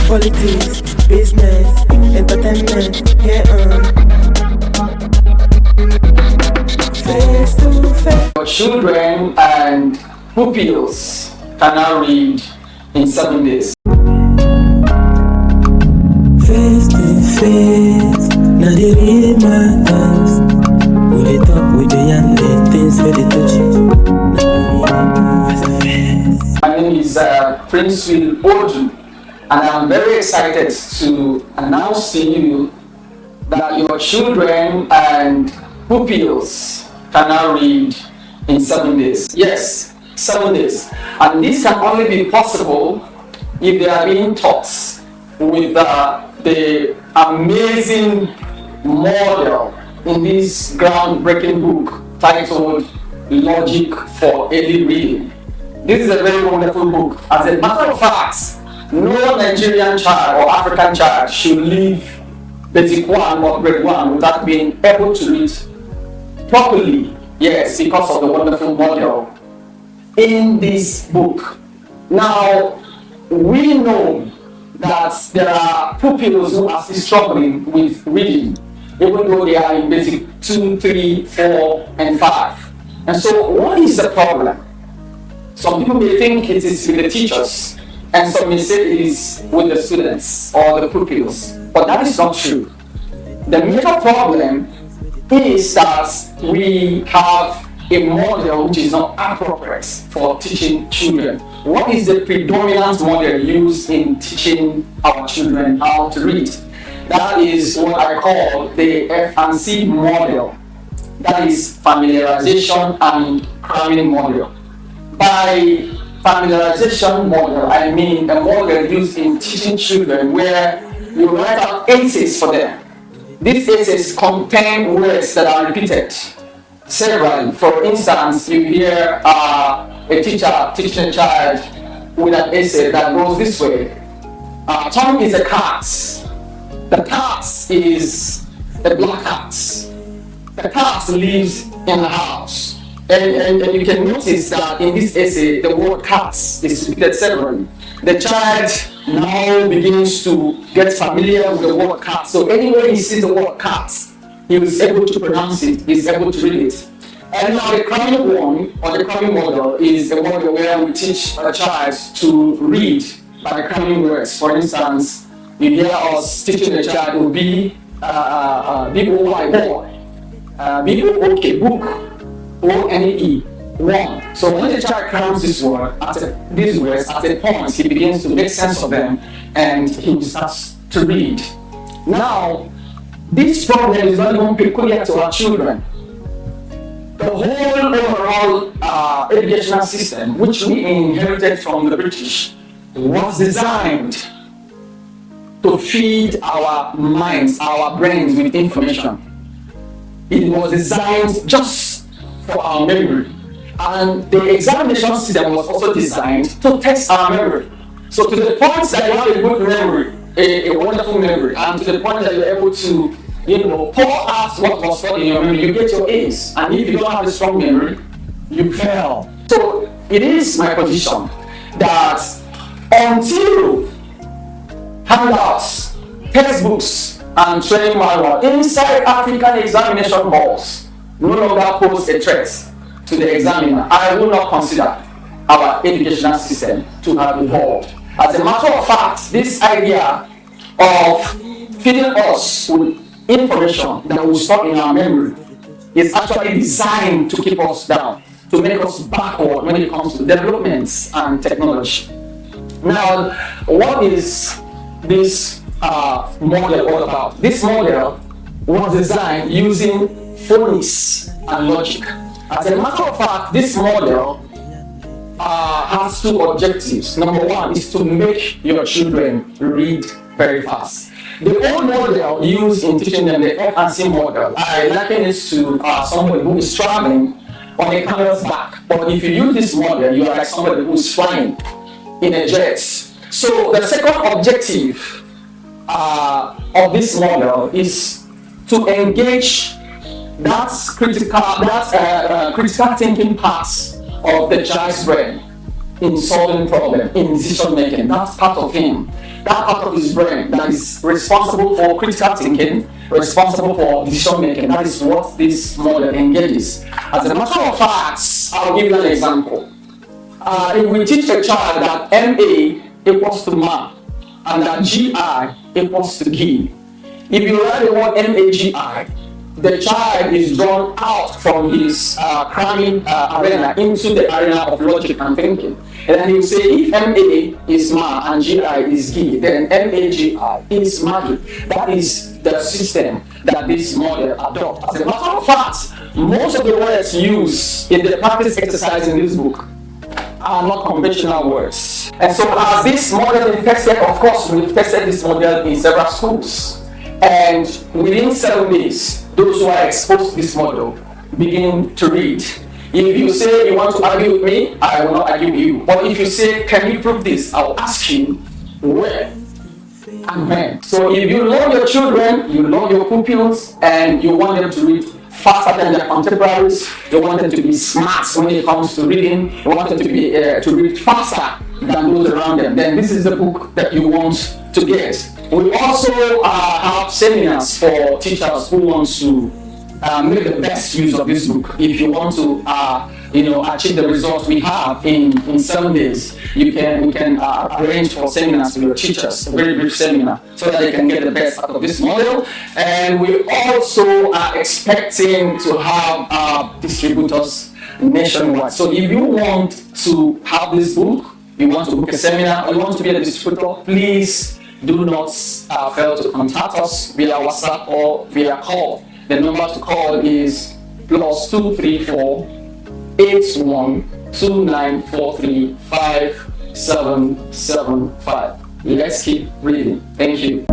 Politics, business, entertainment, yeah. Face to face. For children and pupils can now read in 7 days. Face to face, now they read my thoughts. We dey talk with the young things where they touch you. My name is Prince Will Odu, and I'm very excited to announce to you that your children and pupils can now read in 7 days. Yes, 7 days. And this can only be possible if they are being taught with the amazing model in this groundbreaking book titled Logic for Early Reading. This is a very wonderful book. As a matter of fact, no Nigerian child or African child should leave basic 1 or grade 1 without being able to read properly. Yes, because of the wonderful model in this book. Now, we know that there are pupils who are still struggling with reading, even though they are in basic 2, 3, 4, and 5. And so, what is the problem? Some people may think it is with the teachers, and some may say it is with the students or the pupils, but that is not true. The major problem is that we have a model which is not appropriate for teaching children. What is the predominant model used in teaching our children how to read? That is what I call the F&C model. That is familiarization and cramming model. By familiarization model, I mean a model used in teaching children where you write out essays for them. These essays contain words that are repeated severally. For instance, you hear a teacher teaching a child with an essay that goes this way. Tom is a cat. The cat is a black cat. The cat lives in the house. And you can notice that in this essay, the word cat is repeated severally. The child now begins to get familiar with the word cat. So anywhere he sees the word cat, he is able to pronounce it, he is able to read it. And now the cramming one, or the cramming model, is a model where we teach a child to read by cramming words. For instance, you hear us teaching a child to be B-O-Y, boy, B-O-O-K, book, O-N-E, one. So when the child crams these words at a point, he begins to make sense of them and he starts to read. Now, this problem is not even peculiar to our children. The whole overall educational system, which we inherited from the British, was designed to feed our minds, our brains with information. It was designed just for our memory. And the examination system was also designed to test our memory. So to the point that you have a good memory, a wonderful memory, and to the point that you're able to, pour out what was taught in your memory, you get your A's. And if you don't have a strong memory, you fail. So it is my position that until handouts, textbooks, and training manual inside African examination halls no longer pose a threat to the examiner, I will not consider our educational system to have evolved. As a matter of fact, this idea of feeding us with information that will stop in our memory is actually designed to keep us down, to make us backward when it comes to developments and technology. Now, what is this model all about? This model was designed using phonics and logic. As a matter of fact, this model has two objectives. Number one is to make your children read very fast. The old model used in teaching them, the F&C model, I liken it to somebody who is traveling on a camel's back. But if you use this model, you are like somebody who is flying in a jet. So the second objective of this model is to engage that critical thinking part of the child's brain. in solving problems, in decision making. That's part of him. That part of his brain that is responsible for critical thinking, responsible for decision making. That is what this model engages. As a matter of fact, I'll give you an example. If we teach a child that MA equals to ma and that GI equals to gi, if you write the word MAGI, the child is drawn out from his cramming arena into the arena of logic and thinking. And then he will say, if MA is ma and GI is gi, then MAGI is magi. That is the system that this model adopts. As a matter of fact, most of the words used in the practice exercise in this book are not conventional words. And so as this model is tested, of course, we've tested this model in several schools. And within 7 days, those who are exposed to this model begin to read. If you say you want to argue with me, I will not argue with you. But if you say, can you prove this? I will ask you where and when. So if you love your children, you love your pupils, and you want them to read faster than their contemporaries, you want them to be smart when it comes to reading, you want them to be to read faster than those around them, then this is the book that you want to get. We also have seminars for teachers who want to make the best use of this book. If you want to achieve the results we have in 7 days, we can arrange for seminars with your teachers, a very brief seminar, so that they can get the best out of this model. And we also are expecting to have distributors nationwide. So if you want to have this book, you want to book a seminar, or you want to be a distributor, please do not fail to contact us via WhatsApp or via call. The number to call is +234 81 2943 5775. Let's keep reading. Thank you.